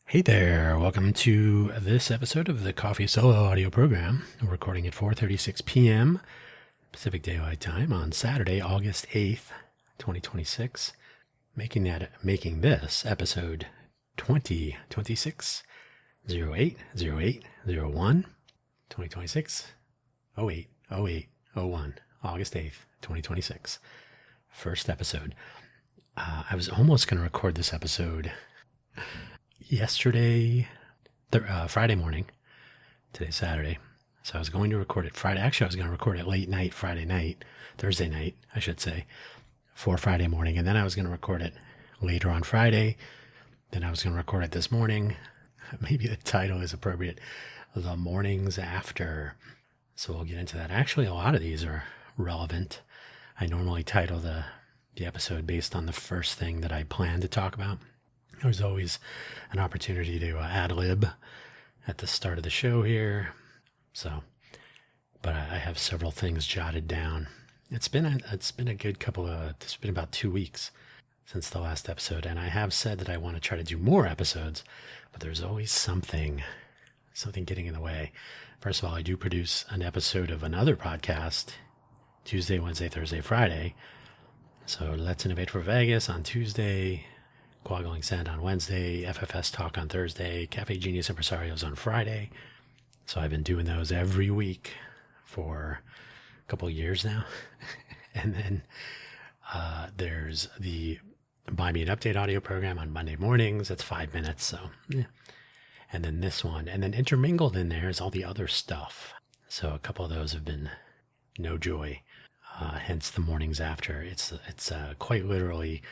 Hey there, welcome to this episode of the Coffee Solo audio program. We're recording at 4:36 p.m. Pacific Daylight Time on Saturday, August 8th, 2026. Making this episode 2026 08 08 01 2026 08 08 01 August 8th, 2026. First episode. I was almost going to record this episode yesterday, Friday morning. Today's Saturday. So I was going to record it Friday. Actually, I was going to record it late night, Thursday night, I should say, for Friday morning. And then I was going to record it later on Friday. Then I was going to record it this morning. Maybe the title is appropriate. The Mornings After. So we'll get into that. Actually, a lot of these are relevant. I normally title the episode based on the first thing that I plan to talk about. There's always an opportunity to ad-lib at the start of the show here. So, but I have several things jotted down. It's been a good it's been about 2 weeks since the last episode. And I have said that I want to try to do more episodes, but there's always something getting in the way. First of all, I do produce an episode of another podcast Tuesday, Wednesday, Thursday, Friday. So Let's Innovate for Vegas on Tuesday, Quaggling Sand on Wednesday, FFS Talk on Thursday, Cafe Genius Impresarios on Friday. So I've been doing those every week for a couple of years now. And then there's the Buy Me an Update audio program on Monday mornings. That's 5 minutes. So, yeah. And then this one. And then intermingled in there is all the other stuff. So a couple of those have been no joy. Hence the mornings after. It's quite literally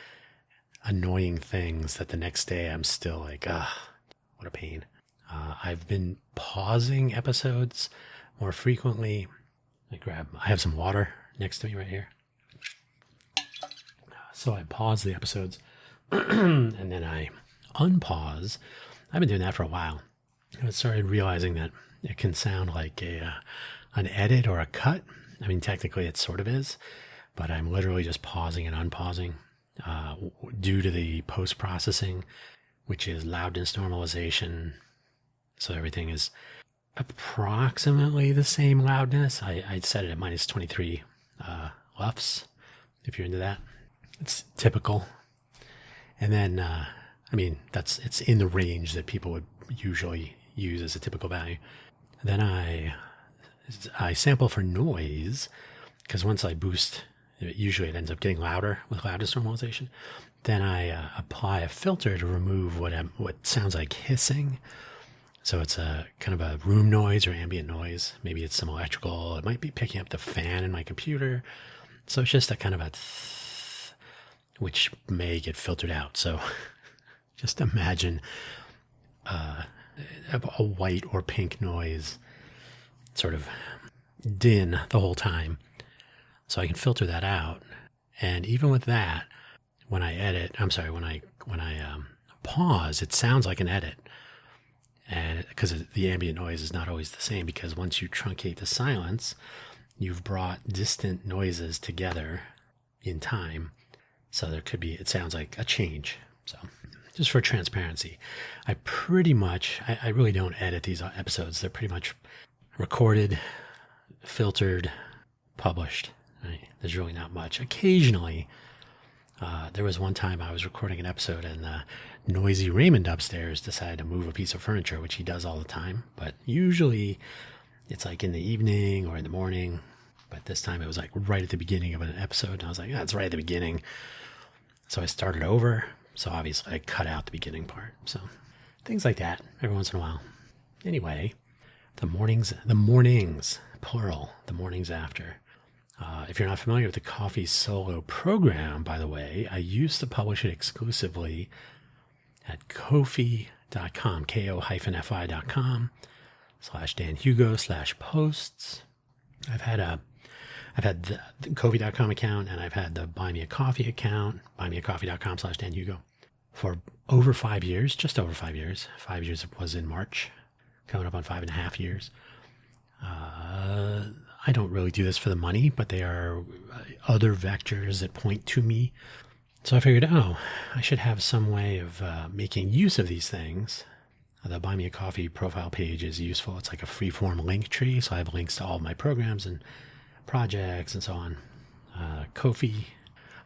annoying things that the next day I'm still like, what a pain. I've been pausing episodes more frequently. I have some water next to me right here. So I pause the episodes and then I unpause. I've been doing that for a while. I started realizing that it can sound like an edit or a cut. I mean, technically it sort of is, but I'm literally just pausing and unpausing. Due to the post-processing, which is loudness normalization. So everything is approximately the same loudness. I set it at minus 23 LUFS, if you're into that. It's typical. And then, it's in the range that people would usually use as a typical value. Then I sample for noise, because once I boost, usually it ends up getting louder with loudness normalization. Then I apply a filter to remove what sounds like hissing. So it's a kind of a room noise or ambient noise. Maybe it's some electrical. It might be picking up the fan in my computer. So it's just a kind of a which may get filtered out. So just imagine a white or pink noise sort of din the whole time. So I can filter that out. And even with that, when I pause, it sounds like an edit. And because the ambient noise is not always the same, because once you truncate the silence, you've brought distant noises together in time. So it sounds like a change. So just for transparency, I really don't edit these episodes. They're pretty much recorded, filtered, published. Right? There's really not much. Occasionally, there was one time I was recording an episode and noisy Raymond upstairs decided to move a piece of furniture, which he does all the time. But usually it's like in the evening or in the morning. But this time it was like right at the beginning of an episode. And I was like, it's right at the beginning. So I started over. So obviously I cut out the beginning part. So things like that every once in a while. Anyway, the mornings, plural, the mornings after. If you're not familiar with the Coffee Solo program, by the way, I used to publish it exclusively at ko-fi.com, ko-fi.com/Dan Hugo /posts. I've had the ko-fi.com account, and I've had the Buy Me a Coffee account, buymeacoffee.com/Dan Hugo, for over 5 years, just over 5 years. 5 years was in March, coming up on 5.5 years. I don't really do this for the money, but they are other vectors that point to me. So I figured, I should have some way of making use of these things The Buy Me a Coffee profile page is useful. It's like a free-form link tree, so I have links to all of my programs and projects and so on. Ko-fi,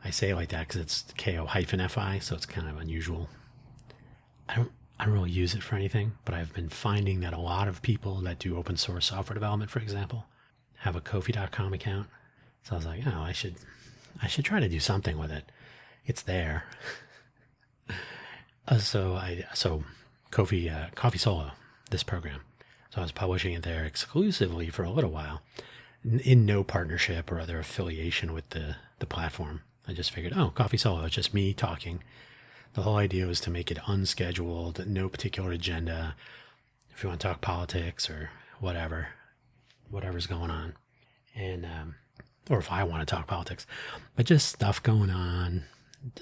I say it like that because it's ko-fi, so it's kind of unusual. I don't really use it for anything, but I've been finding that a lot of people that do open source software development, for example, have a Ko-fi.com account. So I was like, oh, I should try to do something with it. It's there. So Coffee Solo, this program. So I was publishing it there exclusively for a little while, in no partnership or other affiliation with the platform. I just figured, Coffee Solo, it's just me talking. The whole idea was to make it unscheduled, no particular agenda. If you want to talk politics or whatever's going on, and or if I want to talk politics, but just stuff going on.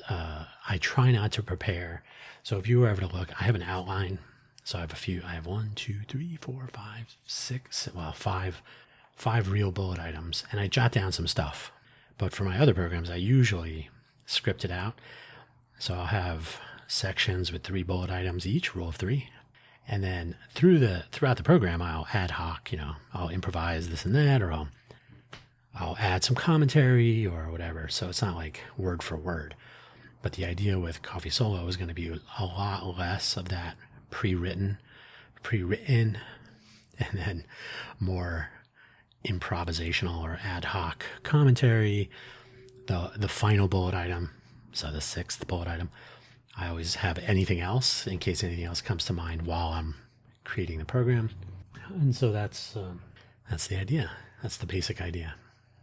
I try not to prepare. So if you were ever to look, I have an outline. So I have 1, 2, 3, 4, 5, 6, five real bullet items, and I jot down some stuff. But for my other programs, I usually script it out. So I'll have sections with 3 bullet items each, rule of 3. And then throughout the program, I'll ad hoc, I'll improvise this and that, or I'll add some commentary or whatever. So it's not like word for word. But the idea with Coffee Solo is going to be a lot less of that pre-written, and then more improvisational or ad hoc commentary. The final bullet item, so the 6th bullet item, I always have anything else in case anything else comes to mind while I'm creating the program. And so that's the idea. That's the basic idea.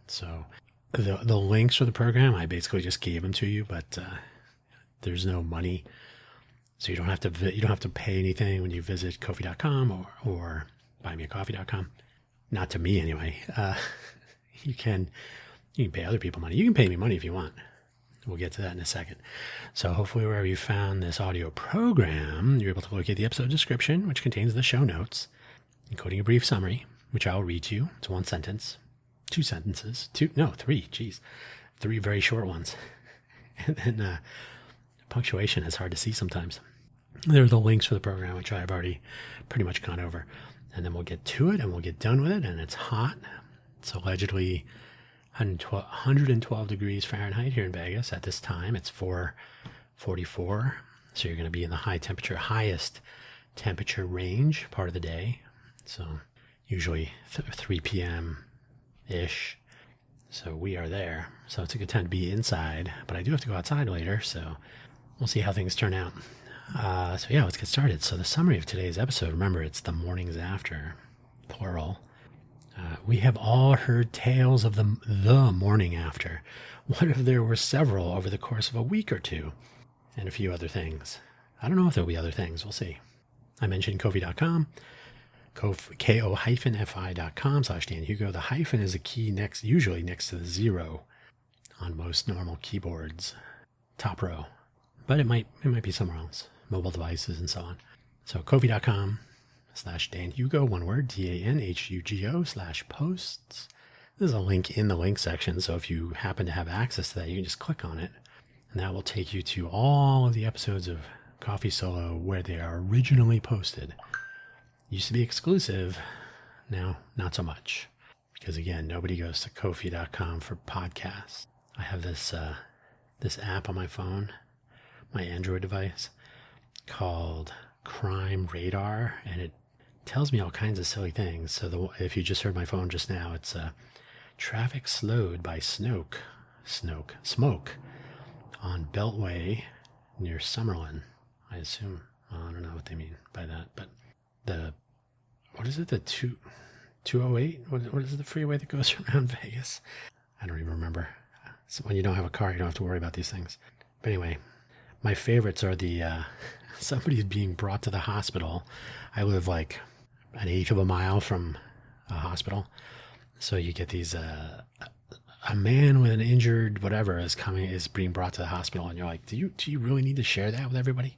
So the links for the program, I basically just gave them to you, but there's no money, so you don't have to pay anything when you visit Ko-fi.com or buymeacoffee.com. Not to me anyway. You can pay other people money. You can pay me money if you want. We'll get to that in a second. So hopefully wherever you found this audio program, you're able to locate the episode description, which contains the show notes, including a brief summary, which I'll read to you. It's 1 sentence, 2 sentences, 3, geez, 3 very short ones. And then punctuation is hard to see sometimes. There are the links for the program, which I've already pretty much gone over. And then we'll get to it and we'll get done with it. And it's hot. It's allegedly 112 degrees Fahrenheit here in Vegas at this time. It's 4:44, so you're going to be in the highest temperature range part of the day. So usually 3 p.m. ish. So we are there. So it's a good time to be inside, but I do have to go outside later. So we'll see how things turn out. So let's get started. So the summary of today's episode, remember, it's the mornings after, plural. We have all heard tales of the morning after. What if there were several over the course of a week or two? And a few other things. I don't know if there'll be other things. We'll see. I mentioned Ko-fi.com, ko-fi.com/Dan Hugo. The hyphen is a key usually next to the 0 on most normal keyboards, top row. But it might be somewhere else, mobile devices and so on. So ko-fi.com/Dan Hugo, one word, DANHUGO/posts. There's a link in the link section, so if you happen to have access to that, you can just click on it, and that will take you to all of the episodes of Coffee Solo where they are originally posted. Used to be exclusive, now not so much, because again, nobody goes to ko-fi.com for podcasts. I have this app on my phone, my Android device, called Crime Radar, and it tells me all kinds of silly things. So if you just heard my phone just now, it's traffic slowed by smoke on Beltway near Summerlin. I assume. I don't know what they mean by that, but what is it? The 208? What is the freeway that goes around Vegas? I don't even remember. So when you don't have a car, you don't have to worry about these things. But anyway, my favorites are somebody's being brought to the hospital. I live like 1/8 of a mile from a hospital. So you get these, a man with an injured whatever is being brought to the hospital. And you're like, do you really need to share that with everybody?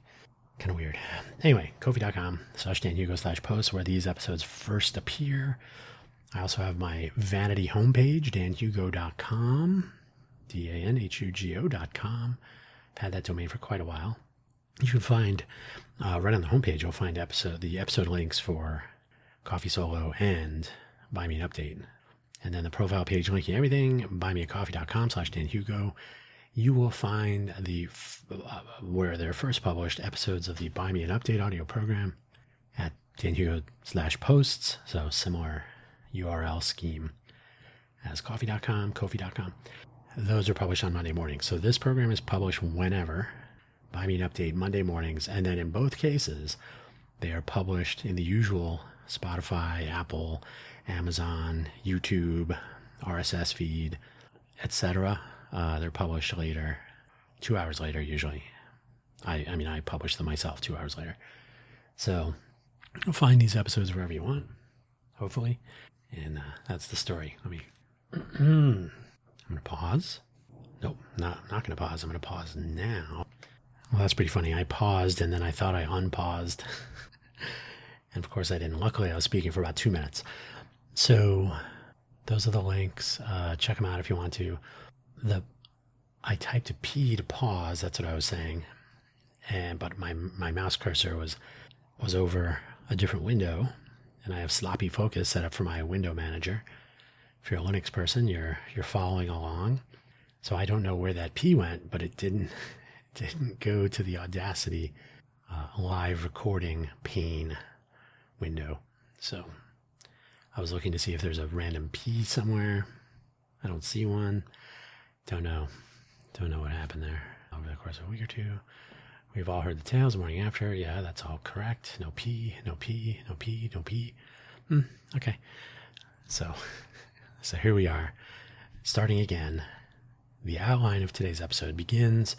Kind of weird. Anyway, ko-fi.com/Dan Hugo/posts where these episodes first appear. I also have my vanity homepage, danhugo.com, DANHUGO.com. I've had that domain for quite a while. you can find right on the homepage, you'll find the episode links for Coffee Solo and Buy Me an Update. And then the profile page linking everything, buymeacoffee.com/DanHugo. You will find where they're first published episodes of the Buy Me an Update audio program at danhugo/posts. So similar URL scheme as coffee.com, ko-fi.com. Those are published on Monday mornings. So this program is published whenever. Buy Me an Update Monday mornings. And then in both cases, they are published in the usual Spotify, Apple, Amazon, YouTube, RSS feed, etc. They're published later, 2 hours later usually. I publish them myself 2 hours later. So you'll find these episodes wherever you want, hopefully. And that's the story. I'm going to pause. Nope, not going to pause. I'm going to pause now. Well, that's pretty funny. I paused and then I thought I unpaused. And of course I didn't. Luckily, I was speaking for about 2 minutes. So those are the links. Check them out if you want to. I typed a P to pause. That's what I was saying. But my mouse cursor was over a different window. And I have sloppy focus set up for my window manager. If you're a Linux person, you're following along. So I don't know where that P went, but it didn't go to the Audacity live recording pane window. So I was looking to see if there's a random P somewhere. I don't see one. Don't know what happened there. Over the course of a week or two, we've all heard the tales the morning after. Yeah, that's all correct. No P, no P, no P, no P. Okay. So here we are, starting again. The outline of today's episode begins,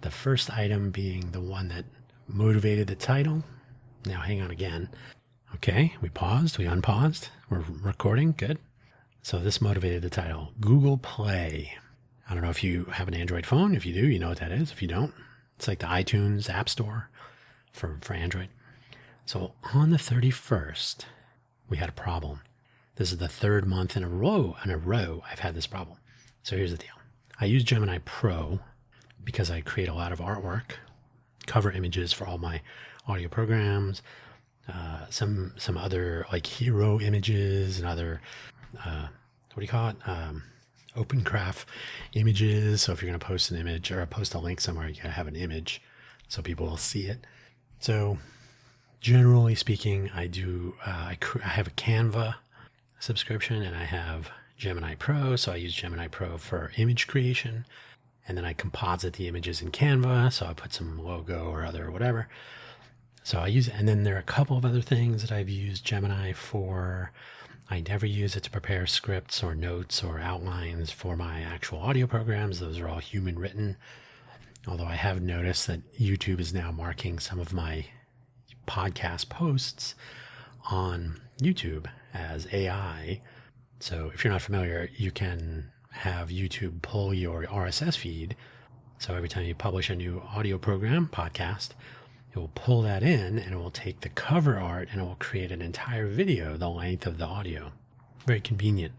the first item being the one that motivated the title. Now hang on again. Okay, we paused, we unpaused, we're recording, good. So this motivated the title, Google Play. I don't know if you have an Android phone. If you do, you know what that is. If you don't, it's like the iTunes App Store for Android. So on the 31st, we had a problem. This is the third month in a row I've had this problem. So here's the deal. I use Gemini Pro because I create a lot of artwork, cover images for all my audio programs, some other like hero images and other, what do you call it? OpenCraft images. So if you're going to post an image or post a link somewhere, you got to have an image so people will see it. So generally speaking, I have a Canva subscription and I have Gemini Pro. So I use Gemini Pro for image creation, and then I composite the images in Canva. So I put some logo or other whatever. So I use it. And then there are a couple of other things that I've used Gemini for. I never use it to prepare scripts or notes or outlines for my actual audio programs. Those are all human written. Although I have noticed that YouTube is now marking some of my podcast posts on YouTube as AI. So if you're not familiar, you can have YouTube pull your RSS feed. So every time you publish a new audio program, podcast, it will pull that in and it will take the cover art and it will create an entire video the length of the audio. Very convenient.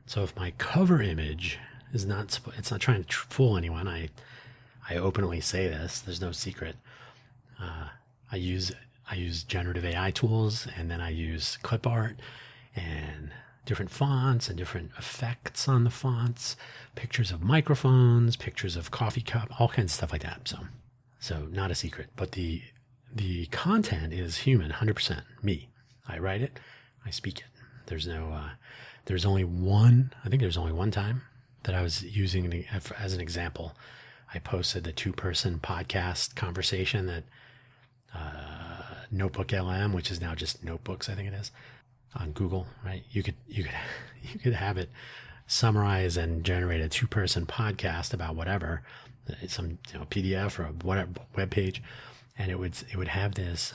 So if my cover image is not trying to fool anyone, I openly say this, there's no secret. I use generative AI tools, and then I use clip art and different fonts and different effects on the fonts, pictures of microphones, pictures of coffee cup, all kinds of stuff like that. So not a secret, but the content is human, 100% me. I write it, I speak it. There's only one time that I was using as an example. I posted the 2-person podcast conversation that Notebook LM, which is now just Notebooks, I think it is, on Google, right? You could have it summarize and generate a 2-person podcast about whatever, some PDF or whatever web page, and it would have this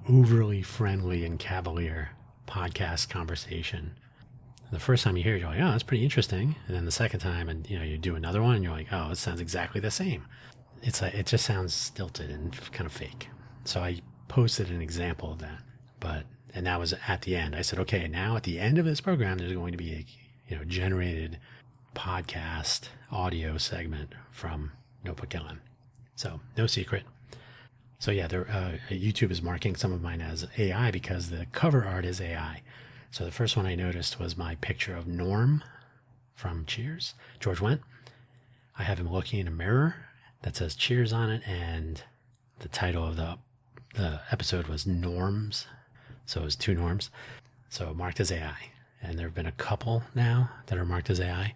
overly friendly and cavalier podcast conversation. The first time you hear it, you're like, oh, that's pretty interesting. And then the second time, and you do another one, and you're like, oh, it sounds exactly the same. It just sounds stilted and kind of fake. So I posted an example of that, and that was at the end. I said, okay, now at the end of this program, there's going to be a generated podcast audio segment from Notebook LM. So no secret. So yeah, YouTube is marking some of mine as AI because the cover art is AI. So the first one I noticed was my picture of Norm from Cheers, George Wendt. I have him looking in a mirror that says Cheers on it, and the title of the episode was Norms. So it was two Norms. So marked as AI. And there have been a couple now that are marked as AI.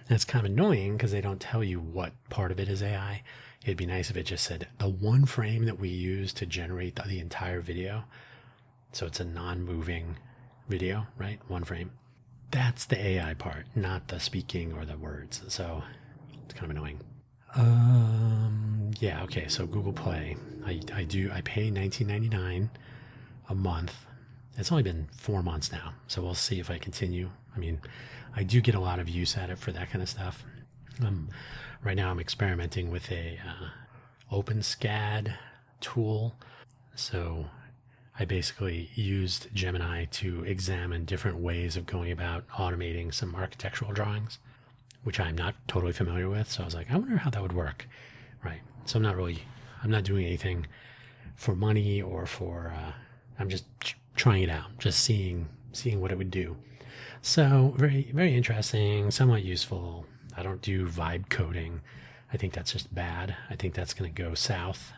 And it's kind of annoying because they don't tell you what part of it is AI. It'd be nice if it just said the one frame that we use to generate the entire video. So it's a non-moving video, right? One frame. That's the AI part, not the speaking or the words. So it's kind of annoying. Yeah, okay. So Google Play, I pay $19.99 a month. It's only been 4 months now, so we'll see if I continue. I mean, I do get a lot of use at it for that kind of stuff. Right now I'm experimenting with a OpenSCAD tool. So I basically used Gemini to examine different ways of going about automating some architectural drawings, which I'm not totally familiar with. So I was like, I wonder how that would work. Right. So I'm not doing anything for money or for, I'm just trying it out, just seeing what it would do. So very, very interesting, somewhat useful. I don't do vibe coding. I think that's just bad. I think that's going to go south.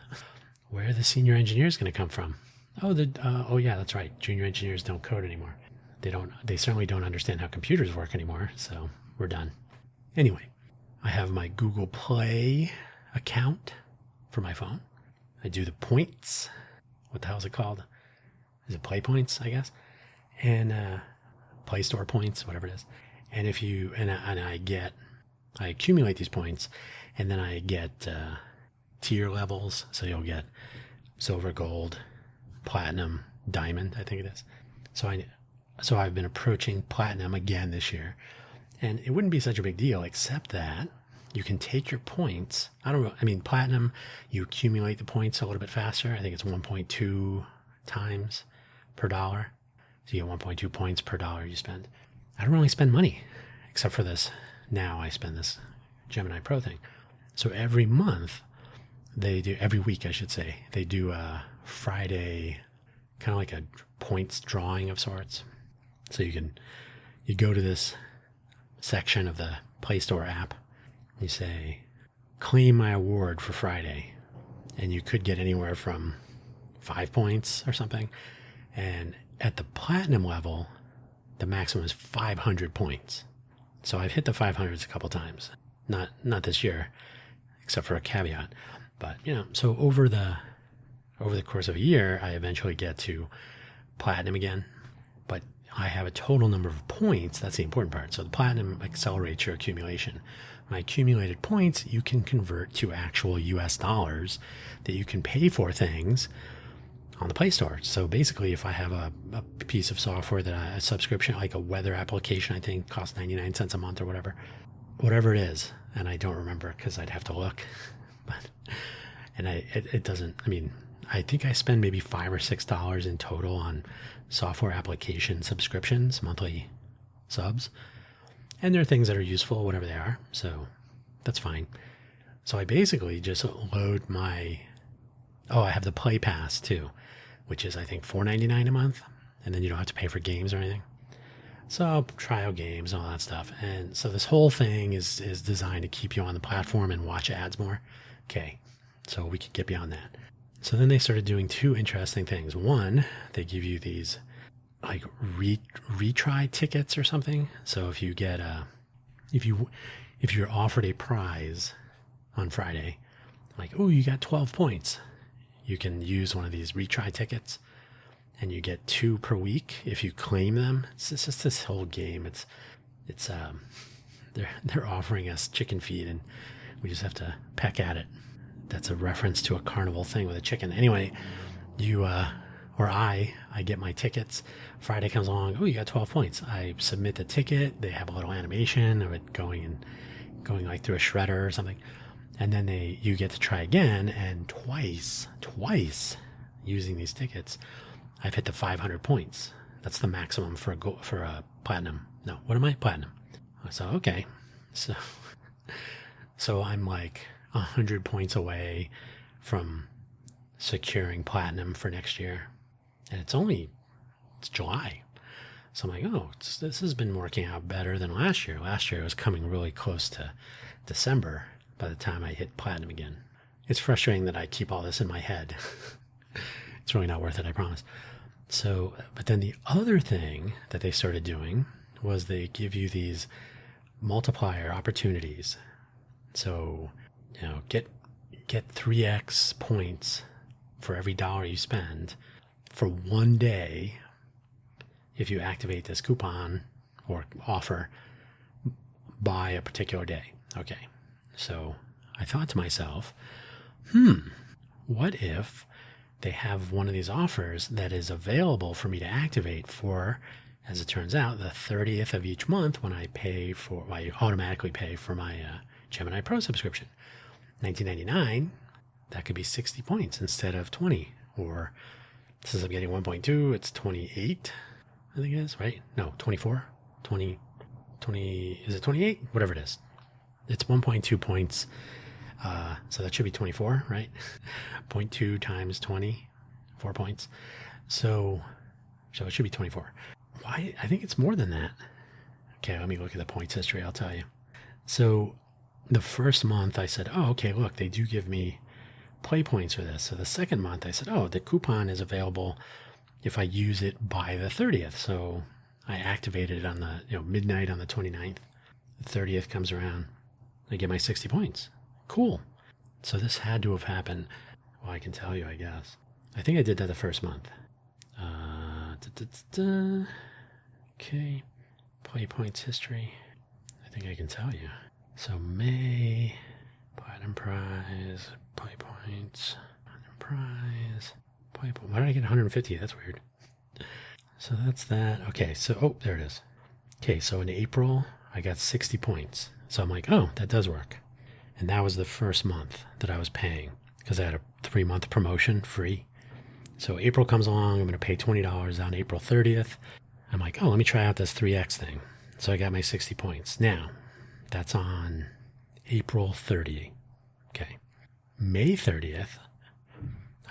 Where are the senior engineers going to come from? Oh yeah, that's right. Junior engineers don't code anymore. They certainly don't understand how computers work anymore. So we're done. Anyway, I have my Google Play account for my phone. I do the points. What the hell is it called? Is it Play Points, I guess? And Play Store points, whatever it is. And if you I accumulate these points, and then I get tier levels. So you'll get silver, gold, platinum, diamond, I think it is. So I've been approaching platinum again this year, and it wouldn't be such a big deal, except that you can take your points. Platinum, you accumulate the points a little bit faster. I think it's 1.2 times per dollar. So you get 1.2 points per dollar you spend. I don't really spend money, except for this. Now I spend this Gemini Pro thing. So every week, I should say, they do a Friday, kind of like a points drawing of sorts. So you go to this section of the Play Store app, you say, claim my award for Friday. And you could get anywhere from 5 points or something. And at the platinum level, the maximum is 500 points. So I've hit the 500s a couple times. Not this year, except for a caveat. But, so over the course of a year, I eventually get to platinum again. But I have a total number of points. That's the important part. So the platinum accelerates your accumulation. My accumulated points, you can convert to actual US dollars that you can pay for things on the Play Store. So basically, if I have a piece of software a subscription, like a weather application, I think costs 99 cents a month or whatever it is, and I don't remember because I'd have to look, it doesn't, I think I spend maybe $5 or $6 in total on software application subscriptions, monthly subs. And there are things that are useful, whatever they are. So that's fine. So I basically just load I have the Play Pass too, which is I think $4.99 a month. And then you don't have to pay for games or anything. So I'll trial games and all that stuff. And so this whole thing is designed to keep you on the platform and watch ads more. Okay. So we could get beyond that. So then they started doing two interesting things. One, they give you these like retry tickets or something. So if you get if you're offered a prize on Friday, like, oh, you got 12 points, you can use one of these retry tickets, and you get 2 per week if you claim them. It's just this whole game. They're offering us chicken feed, and we just have to peck at it. That's a reference to a carnival thing with a chicken. Anyway, I get my tickets. Friday comes along. Oh, you got 12 points. I submit the ticket. They have a little animation of it going like through a shredder or something. And then you get to try again. And twice using these tickets, I've hit the 500 points. That's the maximum for a platinum. No, what am I? Platinum. So, okay. So I'm like 100 points away from securing platinum for next year. And it's July. So I'm like, oh, this has been working out better than last year. Last year it was coming really close to December by the time I hit platinum again. It's frustrating that I keep all this in my head. It's really not worth it, I promise. So, but then the other thing that they started doing was they give you these multiplier opportunities. So, get 3x points for every dollar you spend for one day if you activate this coupon or offer by a particular day. Okay. So I thought to myself, what if they have one of these offers that is available for me to activate for, as it turns out, the 30th of each month when I automatically pay for my Gemini Pro subscription. $19.99, that could be 60 points instead of 20. Or since I'm getting 1.2, it's 28, I think it is, right? No, 24, 20, is it 28? Whatever it is. It's 1.2 points. So that should be 24, right? 0.2 times 20, 4 points. So it should be 24. Why? I think it's more than that. Okay, let me look at the points history. I'll tell you. So the first month I said, oh, okay, look, they do give me play points for this. So the second month I said, oh, the coupon is available if I use it by the 30th. So I activated it on the midnight on the 29th. The 30th comes around. I get my 60 points. Cool. So this had to have happened. Well, I can tell you, I guess. I think I did that the first month. Okay. Play points history. I think I can tell you. So May, Platinum Prize, play points, Platinum Prize, play point. Why did I get 150? That's weird. So that's that. Okay, so, there it is. Okay, so in April, I got 60 points. So I'm like, oh, that does work. And that was the first month that I was paying because I had a 3-month promotion free. So April comes along, I'm going to pay $20 on April 30th. I'm like, oh, let me try out this 3X thing. So I got my 60 points. Now, that's on April 30th. Okay. May 30th,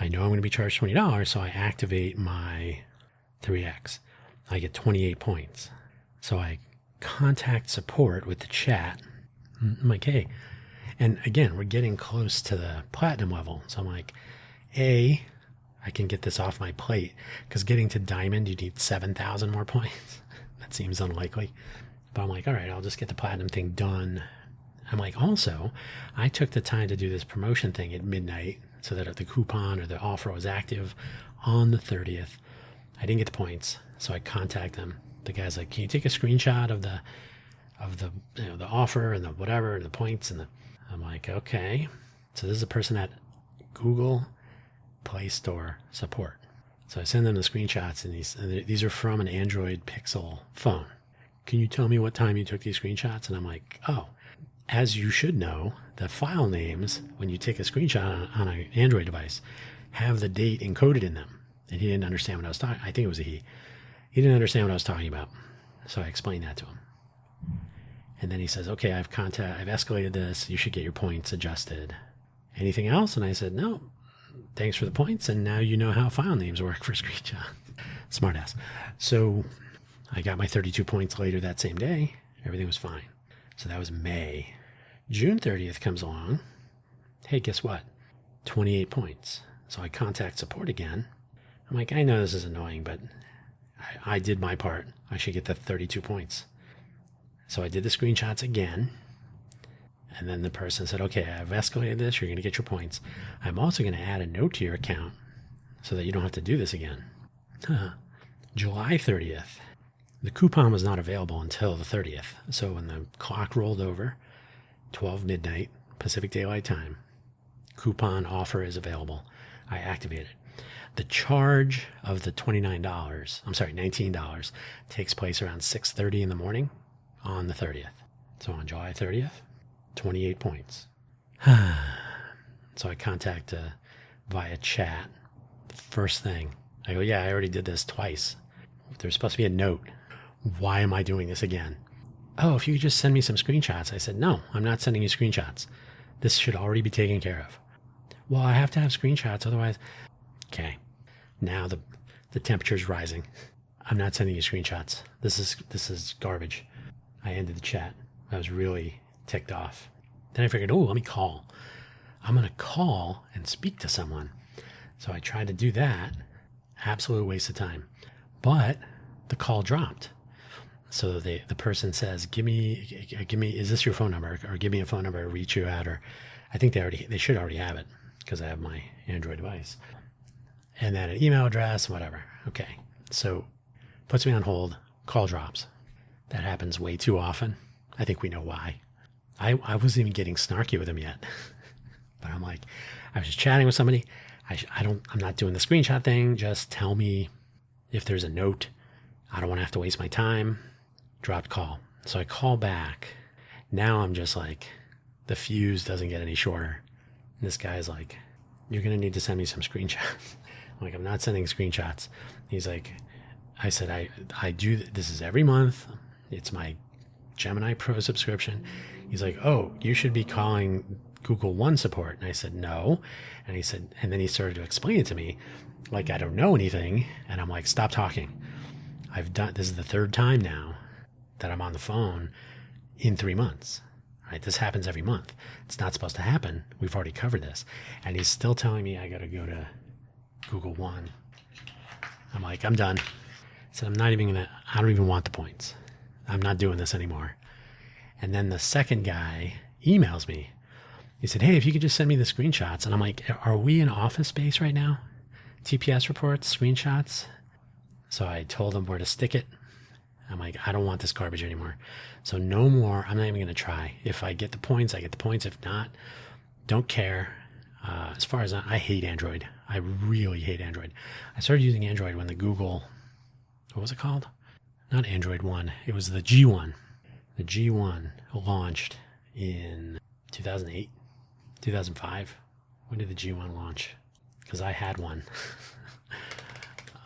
I know I'm going to be charged $20, so I activate my 3X. I get 28 points. So I contact support with the chat. I'm like, hey. And again, we're getting close to the platinum level. So I'm like, I can get this off my plate because getting to diamond, you need 7,000 more points. That seems unlikely. But I'm like, all right, I'll just get the platinum thing done. I'm like, also, I took the time to do this promotion thing at midnight so that if the coupon or the offer was active on the 30th, I didn't get the points. So I contact them. The guy's like, can you take a screenshot of the the offer and the whatever and the points and I'm like, okay. So this is a person at Google Play Store support. So I send them the screenshots and these are from an Android Pixel phone. Can you tell me what time you took these screenshots? And I'm like, oh, as you should know, the file names, when you take a screenshot on an Android device, have the date encoded in them. And he didn't understand what I was talking. I think it was a he. He didn't understand what I was talking about. So I explained that to him. And then he says, okay, I've escalated this. You should get your points adjusted. Anything else? And I said, no, thanks for the points. And now you know how file names work for screenshot. Smartass. So I got my 32 points later that same day. Everything was fine. So that was May. June 30th comes along. Hey, guess what? 28 points. So I contact support again. I'm like, I know this is annoying, but I did my part. I should get the 32 points. So I did the screenshots again. And then the person said, okay, I've escalated this. You're going to get your points. I'm also going to add a note to your account so that you don't have to do this again. July 30th. The coupon was not available until the 30th. So when the clock rolled over, 12 midnight, Pacific Daylight Time, coupon offer is available. I activated it. The charge of the $19 takes place around 6:30 in the morning on the 30th. So on July 30th, 28 points. So I contact via chat. The first thing, I go, yeah, I already did this twice. There's supposed to be a note. Why am I doing this again? Oh, if you could just send me some screenshots. I said, no, I'm not sending you screenshots. This should already be taken care of. Well, I have to have screenshots, otherwise. Okay. Now the temperature's rising. I'm not sending you screenshots. This is garbage. I ended the chat. I was really ticked off. Then I figured, oh, let me call. I'm going to call and speak to someone. So I tried to do that. Absolute waste of time. But the call dropped. So the person says, give me, is this your phone number? Or give me a phone number to reach you at, or I think they should already have it because I have my Android device. And then an email address, whatever. Okay. So puts me on hold, call drops. That happens way too often. I think we know why. I wasn't even getting snarky with him yet. But I'm like, I was just chatting with somebody. I'm not doing the screenshot thing. Just tell me if there's a note. I don't want to have to waste my time. Dropped call. So I call back. Now I'm just like, the fuse doesn't get any shorter. And this guy's like, you're going to need to send me some screenshots. I'm like, I'm not sending screenshots. He's like, I said, I do, this is every month. It's my Gemini Pro subscription. He's like, oh, you should be calling Google One support. And I said, no. And he said, and then he started to explain it to me like I don't know anything. And I'm like, stop talking. This is the third time now that I'm on the phone in 3 months. Right? This happens every month. It's not supposed to happen. We've already covered this. And he's still telling me I got to go to Google One. I'm like, I'm done. I said, I don't even want the points. I'm not doing this anymore. And then the second guy emails me. He said, hey, if you could just send me the screenshots. And I'm like, are we in office space right now? TPS reports, screenshots. So I told him where to stick it. I'm like, I don't want this garbage anymore. So no more. I'm not even going to try. If I get the points, I get the points. If not, don't care. As far as I hate Android. I really hate Android. I started using Android when the Google, what was it called? Not Android One. It was the G1. The G1 launched in 2008, 2005. When did the G1 launch? Because I had one.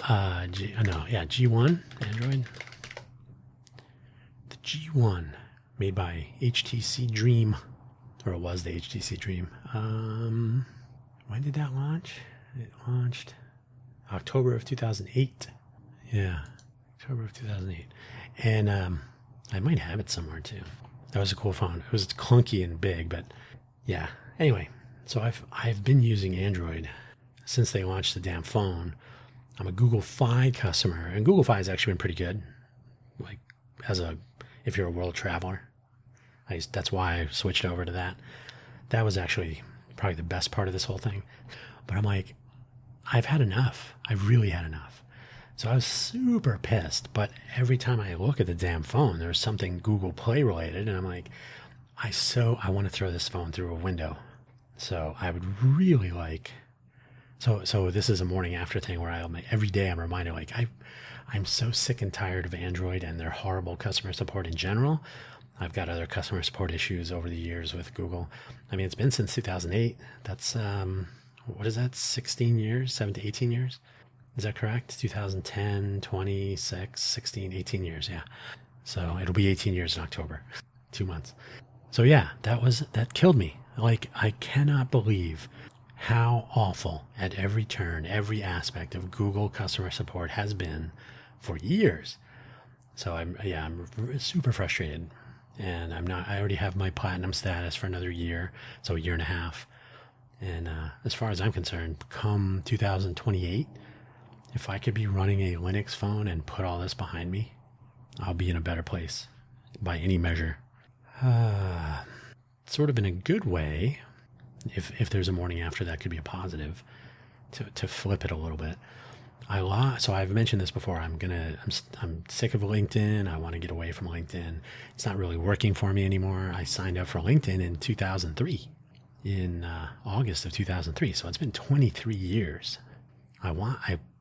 G1 Android. The G1 made by HTC Dream, or it was the HTC Dream. When did that launch? It launched October of 2008. Yeah, October of 2008. And I might have it somewhere too. That was a cool phone. It was clunky and big, but yeah. Anyway, so I've been using Android since they launched the damn phone. I'm a Google Fi customer, and Google Fi has actually been pretty good. Like if you're a world traveler, that's why I switched over to that. That was actually probably the best part of this whole thing. But I'm like, I've had enough. I've really had enough. So I was super pissed. But every time I look at the damn phone, there's something Google Play related, and I'm like, I want to throw this phone through a window. So I would really like. So this is a morning after thing where every day I'm reminded, like, I'm so sick and tired of Android and their horrible customer support in general. I've got other customer support issues over the years with Google. I mean, it's been since 2008. That's, what is that, 16 years, 7 to 18 years? Is that correct? 2010, 26, 16, 18 years, yeah. So it'll be 18 years in October, 2 months. So yeah, that killed me. Like, I cannot believe how awful at every turn, every aspect of Google customer support has been for years. So I'm super frustrated, and I already have my platinum status for another year, so a year and a half. And as far as I'm concerned, come 2028, if I could be running a Linux phone and put all this behind me, I'll be in a better place by any measure. Sort of in a good way. If there's a morning after, that could be a positive to flip it a little bit. So I've mentioned this before. I'm sick of LinkedIn. I want to get away from LinkedIn. It's not really working for me anymore. I signed up for LinkedIn in 2003, in August of 2003. So it's been 23 years.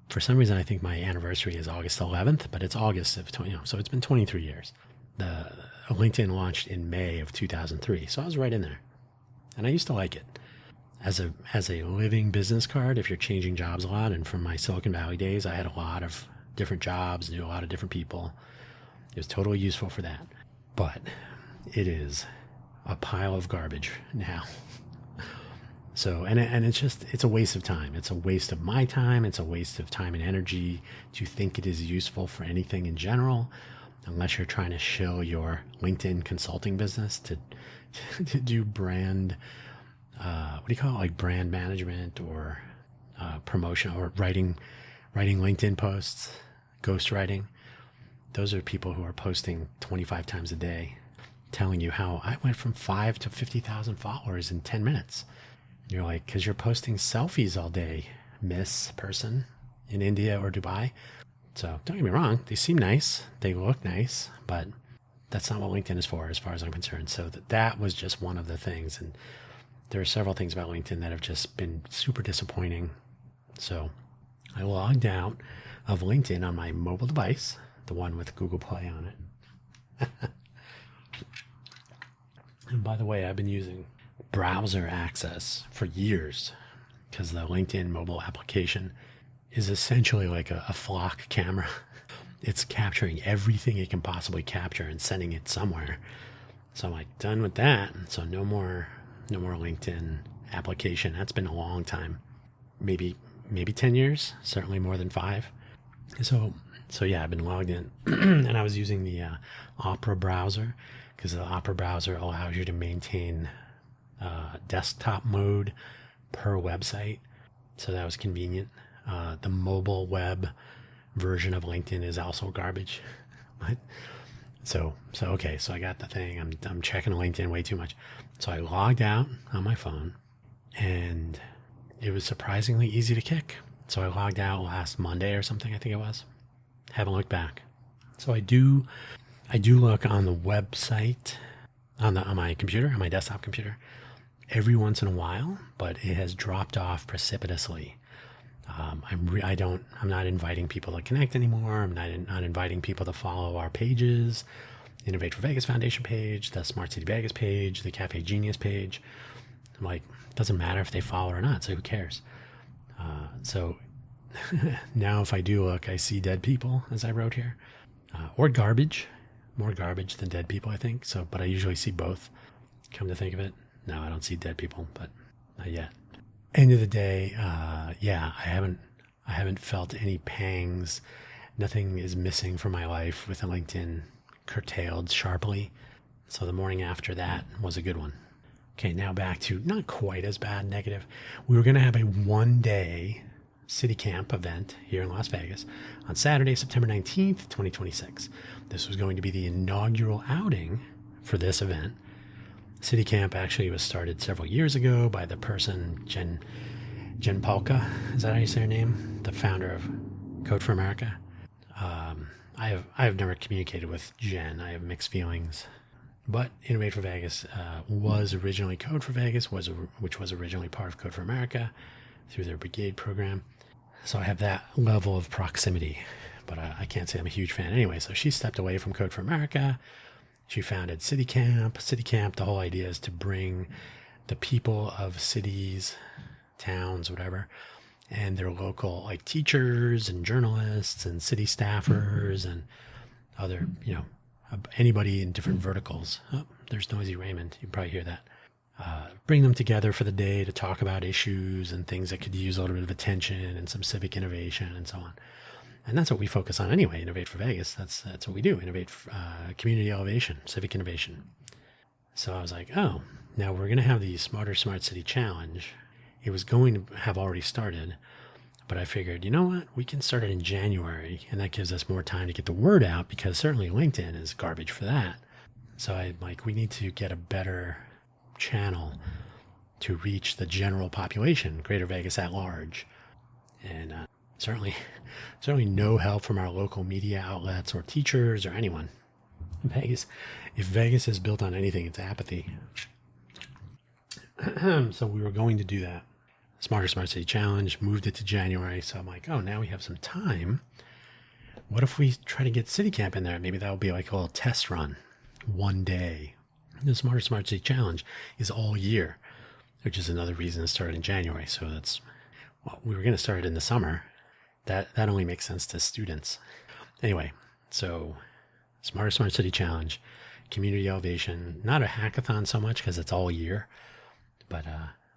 For some reason, I think my anniversary is August 11th, but it's August of so it's been 23 years. The LinkedIn launched in May of 2003. So I was right in there. And I used to like it as a living business card. If you're changing jobs a lot, and from my Silicon Valley days, I had a lot of different jobs, knew a lot of different people. It was totally useful for that. But it is a pile of garbage now. So, and it's a waste of time. It's a waste of my time. It's a waste of time and energy to think it is useful for anything in general, unless you're trying to shill your LinkedIn consulting business to do brand, what do you call it? Like brand management or promotion or writing LinkedIn posts, ghostwriting. Those are people who are posting 25 times a day, telling you how I went from 5 to 50,000 followers in 10 minutes. You're like, because you're posting selfies all day, miss person in India or Dubai. So don't get me wrong, they seem nice, they look nice, but that's not what LinkedIn is for as far as I'm concerned. So that was just one of the things. And there are several things about LinkedIn that have just been super disappointing. So I logged out of LinkedIn on my mobile device, the one with Google Play on it. And by the way, I've been using browser access for years because the LinkedIn mobile application is essentially like a flock camera. It's capturing everything it can possibly capture and sending it somewhere. So I'm like done with that. So no more LinkedIn application. That's been a long time. Maybe 10 years, certainly more than 5. So yeah, I've been logged in and I was using the Opera browser because the Opera browser allows you to maintain desktop mode per website. So that was convenient. The mobile web version of LinkedIn is also garbage. But so okay, so I got the thing. I'm checking LinkedIn way too much. So I logged out on my phone and it was surprisingly easy to kick. So I logged out last Monday or something, I think it was. Haven't looked back. So I do look on the website on my computer, on my desktop computer, every once in a while, but it has dropped off precipitously. I'm not inviting people to connect anymore. I'm not inviting people to follow our pages, the Innovate for Vegas Foundation page, the Smart City Vegas page, the Cafe Genius page. I'm like, it doesn't matter if they follow or not, so who cares? So now if I do look, I see dead people, as I wrote here, or garbage, more garbage than dead people, I think. So, but I usually see both. Come to think of it, no, I don't see dead people, but not yet. End of the day, yeah, I haven't felt any pangs. Nothing is missing from my life with LinkedIn curtailed sharply. So the morning after that was a good one. Okay, now back to not quite as bad negative. We were going to have a 1-day city camp event here in Las Vegas on Saturday, September 19th, 2026. This was going to be the inaugural outing for this event. City camp actually was started several years ago by the person, Jen Palka. Is that how you say her name? The founder of Code for America. I have never communicated with Jen. I have mixed feelings. But Innovate for Vegas was originally Code for Vegas, which was originally part of Code for America through their Brigade program. So I have that level of proximity, but I can't say I'm a huge fan anyway. So she stepped away from Code for America. She founded City Camp. City Camp, the whole idea is to bring the people of cities, towns, whatever, and their local like teachers and journalists and city staffers and other, anybody in different verticals. Oh, there's Noisy Raymond. You can probably hear that. Bring them together for the day to talk about issues and things that could use a little bit of attention and some civic innovation and so on. And that's what we focus on anyway, Innovate for Vegas. That's what we do, innovate community elevation, civic innovation. So I was like, oh, now we're going to have the Smarter Smart City Challenge. It was going to have already started, but I figured, you know what? We can start it in January, and that gives us more time to get the word out because certainly LinkedIn is garbage for that. So I'm like, we need to get a better channel to reach the general population, Greater Vegas at large. And certainly no help from our local media outlets or teachers or anyone. Vegas, if Vegas is built on anything, it's apathy. So we were going to do that. Smarter Smart City Challenge, moved it to January. So I'm like, oh, now we have some time. What if we try to get City Camp in there? Maybe that'll be like a little test run, 1 day. The Smarter Smart City Challenge is all year, which is another reason to start in January. So we were going to start it in the summer. That only makes sense to students. Anyway, so Smarter Smart City Challenge, community elevation, not a hackathon so much because it's all year, but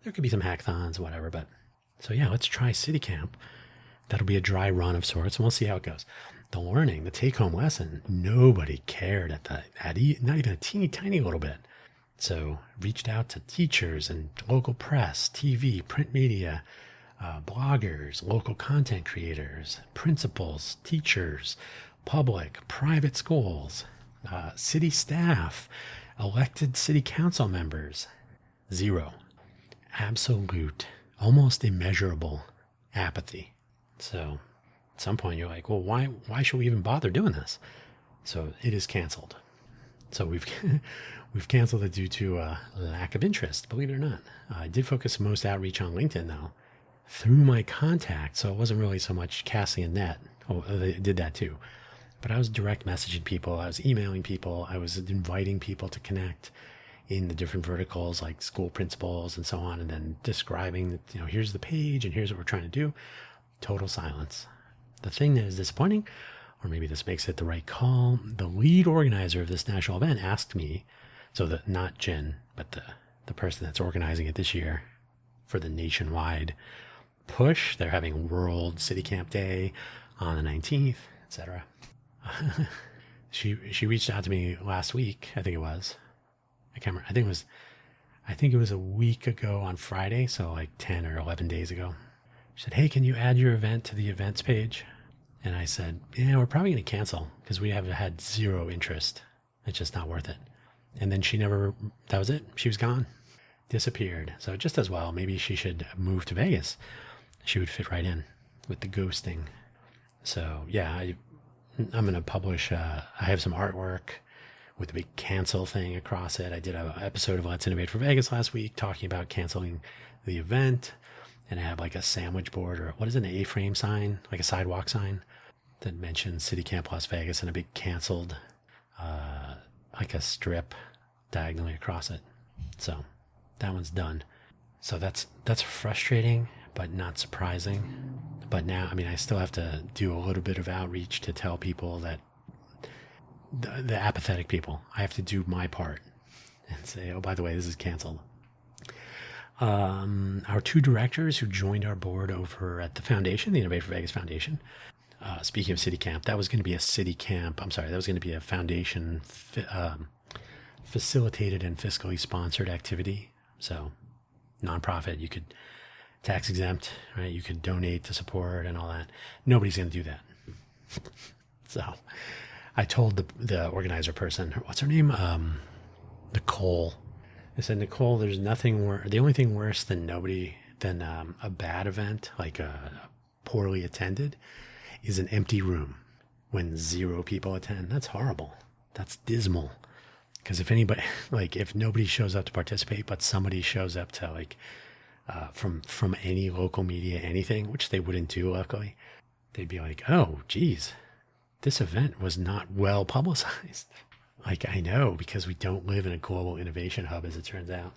There could be some hackathons, whatever. But so yeah, let's try City Camp. That'll be a dry run of sorts, and we'll see how it goes. The learning, the take-home lesson, nobody cared not even a teeny tiny little bit. So reached out to teachers and local press, TV, print media, bloggers, local content creators, principals, teachers, public, private schools, city staff, elected city council members. Zero. Absolute, almost immeasurable apathy. So at some point you're like, well, why should we even bother doing this? So it is canceled. So we've canceled it due to lack of interest, believe it or not. I did focus most outreach on LinkedIn though, through my contacts. So it wasn't really so much casting a net. Oh, they did that too. But I was direct messaging people. I was emailing people. I was inviting people to connect in the different verticals like school principals and so on. And then describing, here's the page and here's what we're trying to do. Total silence. The thing that is disappointing, or maybe this makes it the right call, the lead organizer of this national event asked me, so that not Jen, but the person that's organizing it this year for the nationwide push. They're having World City Camp Day on the 19th, etc. She reached out to me last week, I think it was. I can't remember. I think it was a week ago on Friday, so like 10 or 11 days ago. She said, hey, can you add your event to the events page? And I said, yeah, we're probably going to cancel because we have had zero interest. It's just not worth it. And then that was it. She was gone, disappeared. So just as well, maybe she should move to Vegas. She would fit right in with the ghosting. So yeah, I'm going to publish, I have some artwork with the big cancel thing across it. I did an episode of Let's Innovate for Vegas last week talking about canceling the event. And I have like a sandwich board, or what is it, an A-frame sign, like a sidewalk sign that mentions City Camp Las Vegas and a big canceled, like a strip diagonally across it. So that one's done. So that's frustrating, but not surprising. But now, I still have to do a little bit of outreach to tell people that the apathetic people, I have to do my part and say, oh, by the way, this is canceled. Our two directors who joined our board over at the foundation, the Innovate for Vegas Foundation. Speaking of City Camp, that was going to be a foundation facilitated and fiscally sponsored activity. So nonprofit, you could tax exempt, right? You could donate to support and all that. Nobody's going to do that. So I told the organizer person, what's her name? Nicole. I said, Nicole, there's nothing worse. The only thing worse than a bad event, like a poorly attended, is an empty room when zero people attend. That's horrible. That's dismal. Because if nobody shows up to participate, but somebody shows up to from any local media, anything, which they wouldn't do luckily, they'd be like, oh, geez, this event was not well publicized. I know, because we don't live in a global innovation hub, as it turns out.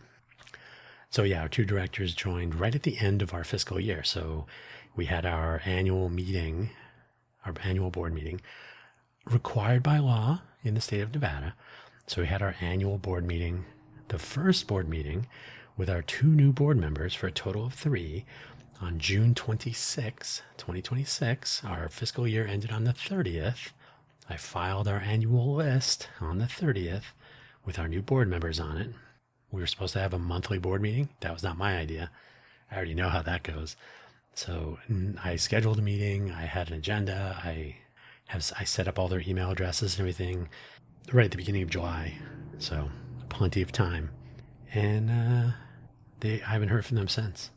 So yeah, our two directors joined right at the end of our fiscal year. So we had our annual board meeting, required by law in the state of Nevada. So we had our annual board meeting, the first board meeting with our two new board members for a total of 3 on June 26, 2026. Our fiscal year ended on the 30th. I filed our annual list on the 30th with our new board members on it. We were supposed to have a monthly board meeting. That was not my idea. I already know how that goes. So I scheduled a meeting. I had an agenda. I set up all their email addresses and everything right at the beginning of July. So plenty of time. And I haven't heard from them since.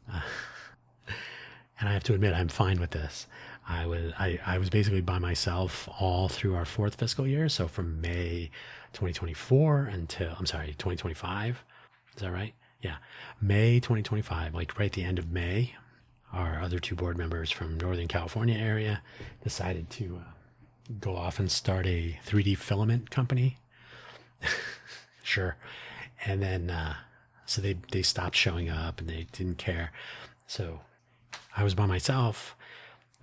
And I have to admit, I'm fine with this. I was basically by myself all through our 4th fiscal year. So from May 2024 until, 2025. Is that right? Yeah. May 2025, like right at the end of May, our other two board members from Northern California area decided to go off and start a 3D filament company. Sure. And then, so they stopped showing up and they didn't care. So I was by myself.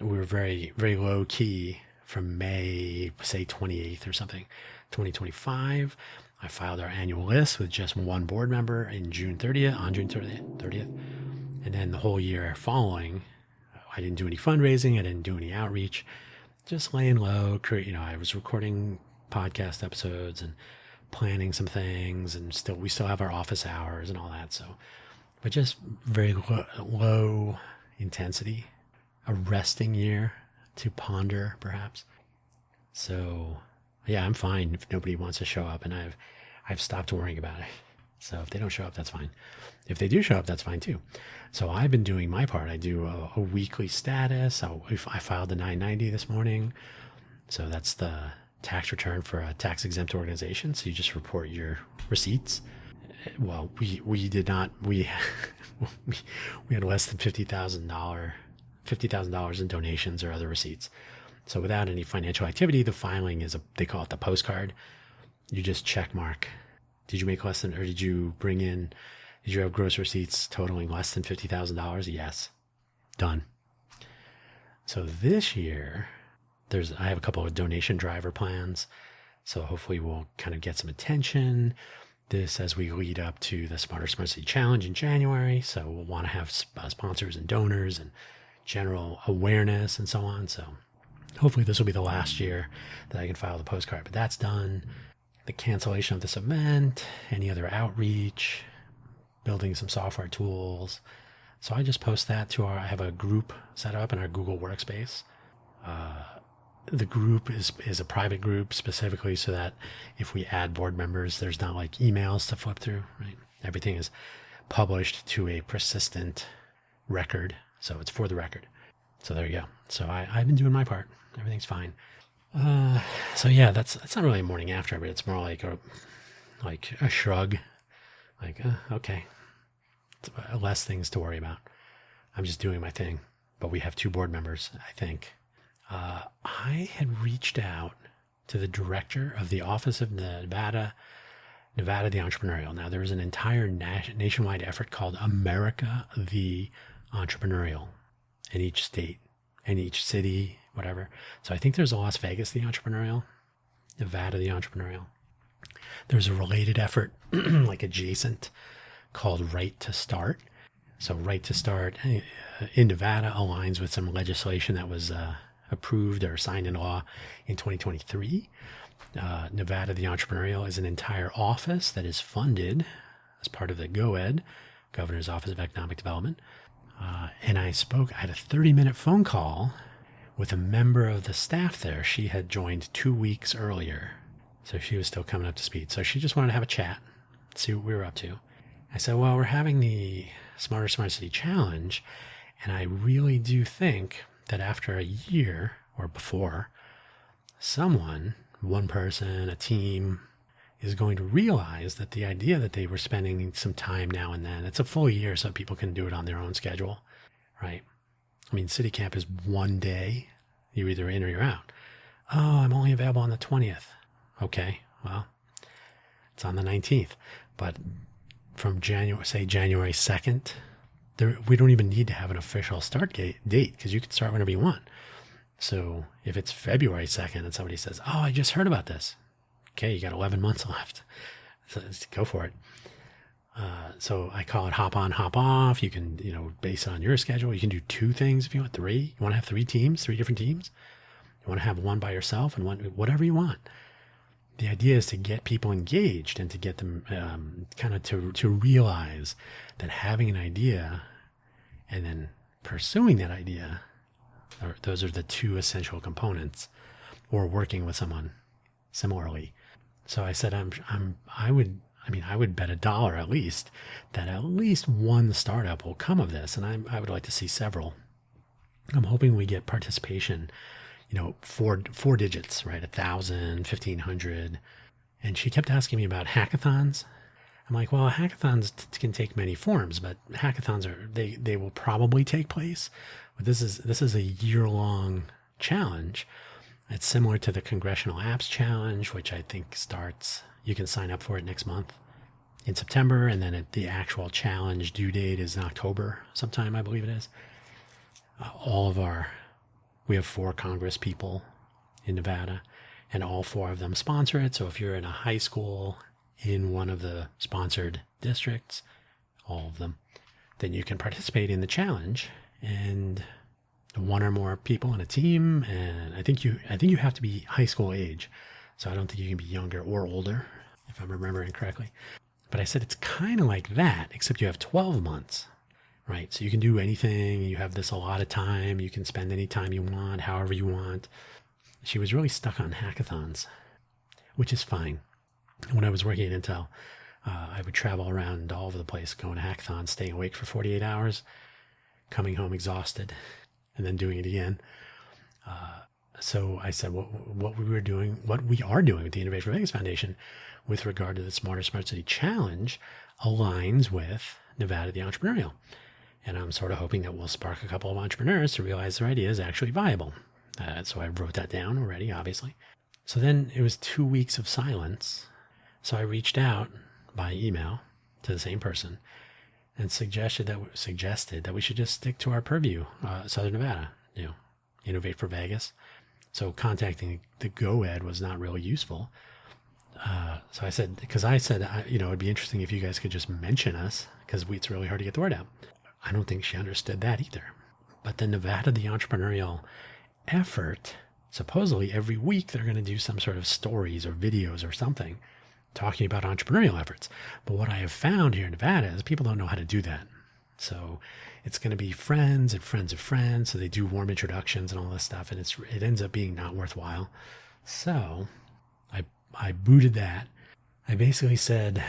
We were very, very low key from May, say 28th or something, 2025. I filed our annual list with just one board member on June 30th. And then the whole year following, I didn't do any fundraising. I didn't do any outreach, just laying low. I was recording podcast episodes and planning some things, and we still have our office hours and all that. So, but just very low intensity, a resting year to ponder perhaps. So yeah, I'm fine if nobody wants to show up, and I've stopped worrying about it. So if they don't show up, that's fine. If they do show up, that's fine too. So I've been doing my part. I do a weekly status. I filed the 990 this morning. So that's the tax return for a tax exempt organization. So you just report your receipts. Well, we did not. We had less than $50,000 in donations or other receipts. So without any financial activity, the filing they call it the postcard. You just check mark. Did you make less than, or did you have gross receipts totaling less than $50,000? Yes. Done. So this year, I have a couple of donation driver plans. So hopefully we'll kind of get some attention as we lead up to the Smarter Smart City Challenge in January. So we'll want to have sponsors and donors and general awareness and so on. So hopefully this will be the last year that I can file the postcard, but that's done. The cancellation of this event, any other outreach, building some software tools. So I just post that I have a group set up in our Google Workspace. The group is a private group specifically so that if we add board members, there's not like emails to flip through, right? Everything is published to a persistent record. So it's for the record. So there you go. So I've been doing my part. Everything's fine. So yeah, that's not really a morning after, but it's more like a shrug, okay, it's less things to worry about. I'm just doing my thing, but we have 2 board members, I think. I had reached out to the director of the Office of Nevada the Entrepreneurial. Now there was an entire nationwide effort called America the Entrepreneurial in each state, in each city, whatever. So I think there's a Las Vegas the Entrepreneurial, Nevada the Entrepreneurial. There's a related effort, like adjacent, called Right to Start. So Right to Start in Nevada aligns with some legislation that was approved or signed into law in 2023. Nevada the Entrepreneurial is an entire office that is funded as part of the GOED, Governor's Office of Economic Development. And I had a 30-minute phone call with a member of the staff there. She had joined 2 weeks earlier, so she was still coming up to speed. So she just wanted to have a chat, see what we were up to. I said, well, we're having the Smarter Smart City Challenge, and I really do think that after a year or before, one person, a team, is going to realize that the idea that they were spending some time now and then, it's a full year so people can do it on their own schedule, right? I mean, City Camp is 1 day. You're either in or you're out. Oh, I'm only available on the 20th. Okay, well, it's on the 19th. But from January 2nd, we don't even need to have an official start date because you can start whenever you want. So if it's February 2nd and somebody says, oh, I just heard about this. Okay, you got 11 months left. So go for it. So I call it hop on, hop off. You can, based on your schedule, you can do 2 things if you want, 3. You want to have 3 teams, 3 different teams. You want to have one by yourself and one, whatever you want. The idea is to get people engaged and to get them kind of to realize that having an idea and then pursuing that idea, those are the 2 essential components, or working with someone similarly. So I said, I would bet $1 at least that at least one startup will come of this. And I would like to see several. I'm hoping we get participation, 4 digits, right? 1,000, 1,500. And she kept asking me about hackathons. I'm like, well, hackathons can take many forms, but hackathons they will probably take place. But this is a year-long challenge. It's similar to the Congressional Apps Challenge, which I think starts, you can sign up for it next month in September, and then the actual challenge due date is in October sometime, I believe it is. We have 4 Congress people in Nevada, and all 4 of them sponsor it. So if you're in a high school in one of the sponsored districts, all of them, then you can participate in the challenge. And one or more people in a team, and I think you have to be high school age. So I don't think you can be younger or older, if I'm remembering correctly. But I said it's kind of like that, except you have 12 months, right? So you can do anything. You have this allotted time. You can spend any time you want, however you want. She was really stuck on hackathons, which is fine. When I was working at Intel, I would travel around all over the place, going to hackathons, staying awake for 48 hours, coming home exhausted, and then doing it again. So I said, what we are doing with the Innovate for Vegas Foundation with regard to the Smarter Smart City Challenge aligns with Nevada the Entrepreneurial. And I'm sort of hoping that we'll spark a couple of entrepreneurs to realize their idea is actually viable. So I wrote that down already, obviously. So then it was 2 weeks of silence. So I reached out by email to the same person and suggested that we should just stick to our purview, Southern Nevada, Innovate for Vegas. So contacting the GoEd was not really useful. So I said, it'd be interesting if you guys could just mention us, because it's really hard to get the word out. I don't think she understood that either. But the Nevada the Entrepreneurial effort, supposedly every week they're going to do some sort of stories or videos or something talking about entrepreneurial efforts. But what I have found here in Nevada is people don't know how to do that. So it's going to be friends and friends of friends. So they do warm introductions and all this stuff. And it ends up being not worthwhile. So I booted that. I basically said,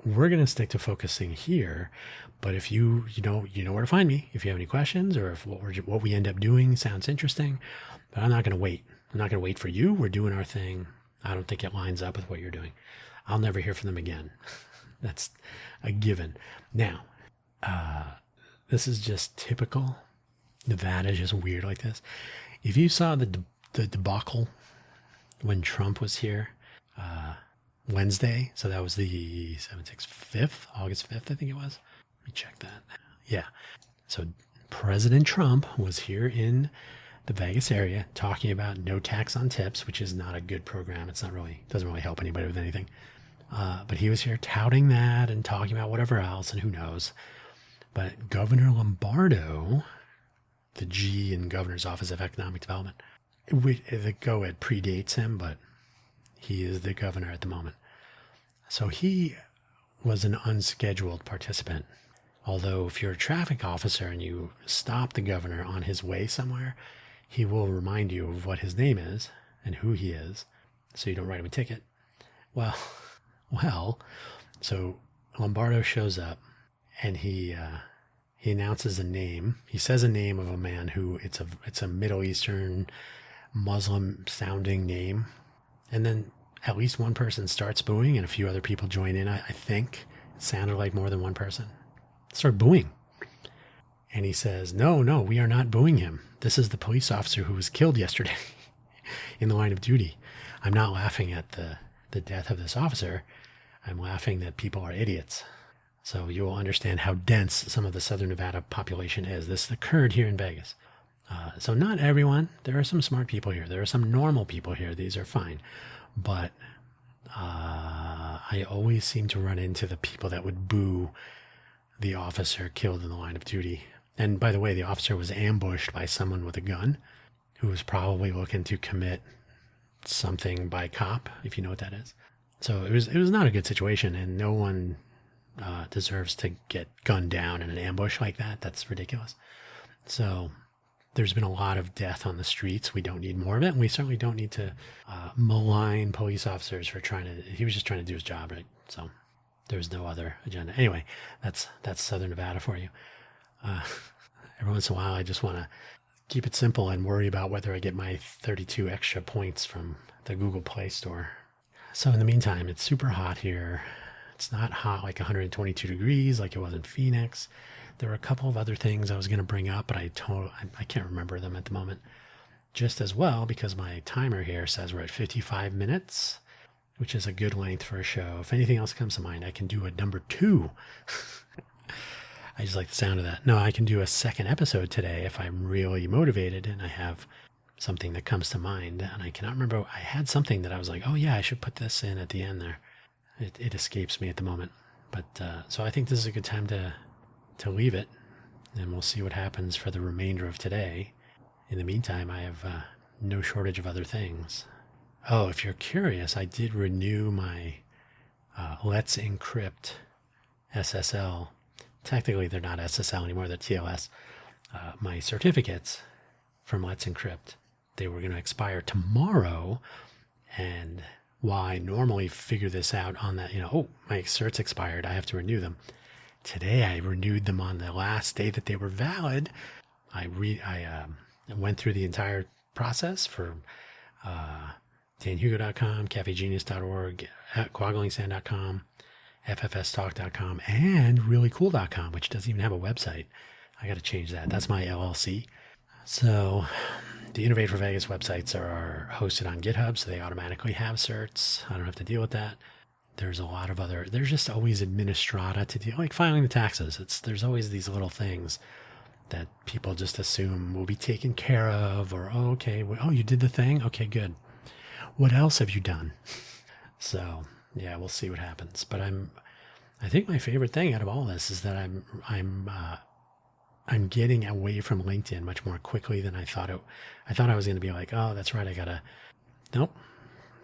we're going to stick to focusing here. But if you know where to find me, if you have any questions, or if what we end up doing sounds interesting, but I'm not going to wait. I'm not going to wait for you. We're doing our thing. I don't think it lines up with what you're doing. I'll never hear from them again. That's a given. Now, this is just typical. Nevada is just weird like this. If you saw the debacle when Trump was here Wednesday, so that was the August 5th, I think it was. Let me check that. Yeah. So President Trump was here in the Vegas area talking about no tax on tips, which is not a good program. Doesn't really help anybody with anything. But he was here touting that and talking about whatever else, and who knows. But Governor Lombardo, the G in Governor's Office of Economic Development, the GoEd predates him, but he is the governor at the moment. So he was an unscheduled participant. Although if you're a traffic officer and you stop the governor on his way somewhere, he will remind you of what his name is and who he is, so you don't write him a ticket. Well, so Lombardo shows up and he announces a name. He says a name of a man who it's a Middle Eastern Muslim sounding name. And then at least one person starts booing and a few other people join in. I think it sounded like more than one person. Start booing. And he says, no, we are not booing him. This is the police officer who was killed yesterday in the line of duty. I'm not laughing at the death of this officer. I'm laughing that people are idiots. So you will understand how dense some of the Southern Nevada population is. This occurred here in Vegas. So not everyone. There are some smart people here. There are some normal people here. These are fine. But I always seem to run into the people that would boo the officer killed in the line of duty. And by the way, the officer was ambushed by someone with a gun who was probably looking to commit something by cop, if you know what that is. So it was not a good situation, and no one deserves to get gunned down in an ambush like that. That's ridiculous. So there's been a lot of death on the streets. We don't need more of it, and we certainly don't need to malign police officers for he was just trying to do his job, right? So there's no other agenda. Anyway, that's Southern Nevada for you. Every once in a while, I just want to keep it simple and worry about whether I get my 32 extra points from the Google Play Store. So in the meantime, it's super hot here. It's not hot like 122 degrees like it was in Phoenix. There were a couple of other things I was going to bring up, but I can't remember them at the moment. Just as well, because my timer here says we're at 55 minutes, which is a good length for a show. If anything else comes to mind, I can do a number 2. I just like the sound of that. No, I can do a second episode today if I'm really motivated and I have something that comes to mind. And I cannot remember. I had something that I was like, oh yeah, I should put this in at the end there. It escapes me at the moment. But so I think this is a good time to leave it. And we'll see what happens for the remainder of today. In the meantime, I have no shortage of other things. Oh, if you're curious, I did renew my Let's Encrypt SSL. Technically, they're not SSL anymore, they're TLS. My certificates from Let's Encrypt, they were going to expire tomorrow. And while I normally figure this out on that, oh, my certs expired, I have to renew them. Today, I renewed them on the last day that they were valid. I went through the entire process for danhugo.com, cafegenius.org, quaglingsand.com, ffstalk.com, and reallycool.com, which doesn't even have a website. I got to change that. That's my LLC. So the Innovate for Vegas websites are hosted on GitHub, so they automatically have certs. I don't have to deal with that. There's a lot of there's just always administrata to deal, like filing the taxes. There's always these little things that people just assume will be taken care of, or, oh, okay, oh, you did the thing? Okay, good. What else have you done? So, yeah, we'll see what happens. But I think my favorite thing out of all this is that I'm getting away from LinkedIn much more quickly than I thought. I thought I was going to be like, oh, that's right, nope.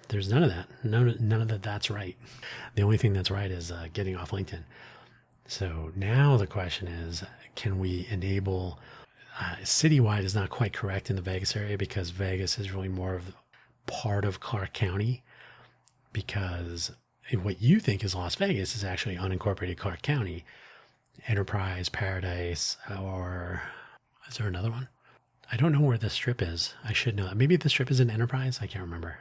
There's none of that. None of that's right. The only thing that's right is getting off LinkedIn. So now the question is, can we enable citywide is not quite correct in the Vegas area, because Vegas is really more of part of Clark County, because what you think is Las Vegas is actually unincorporated Clark County, Enterprise, Paradise, or is there another one? I don't know where the Strip is. I should know. Maybe the Strip is in Enterprise. I can't remember.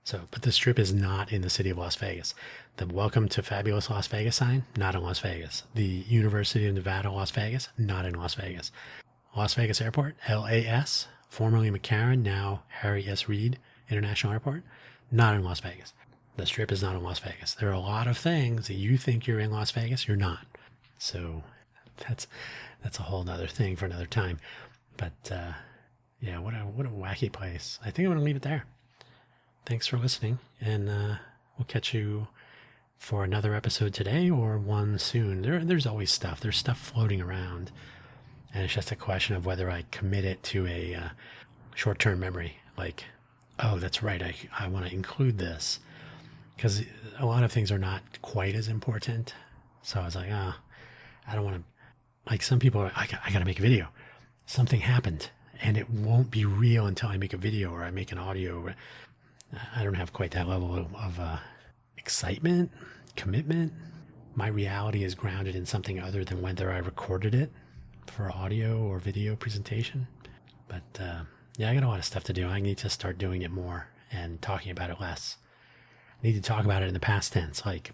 So, but the Strip is not in the city of Las Vegas. The Welcome to Fabulous Las Vegas sign, not in Las Vegas. The University of Nevada, Las Vegas, not in Las Vegas. Las Vegas Airport, LAS, formerly McCarran, now Harry S. Reid International Airport, not in Las Vegas. The Strip is not in Las Vegas. There are a lot of things that you think you're in Las Vegas, you're not. So that's a whole nother thing for another time. But yeah, what a wacky place. I think I'm going to leave it there. Thanks for listening, and we'll catch you for another episode today or one soon. There's always stuff. There's stuff floating around, and it's just a question of whether I commit it to a short-term memory. Like, oh, that's right, I want to include this, because a lot of things are not quite as important. So I was like, I don't want to. Like, some people are, I got to make a video. Something happened, and it won't be real until I make a video or I make an audio. I don't have quite that level of excitement, commitment. My reality is grounded in something other than whether I recorded it for audio or video presentation. But yeah, I got a lot of stuff to do. I need to start doing it more and talking about it less. I need to talk about it in the past tense, like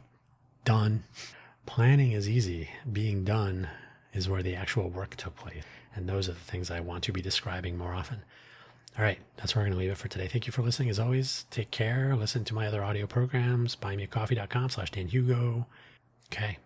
done. Planning is easy. Being done is where the actual work took place. And those are the things I want to be describing more often. All right, that's where we're going to leave it for today. Thank you for listening. As always, take care. Listen to my other audio programs, buymeacoffee.com/DanHugo. Okay,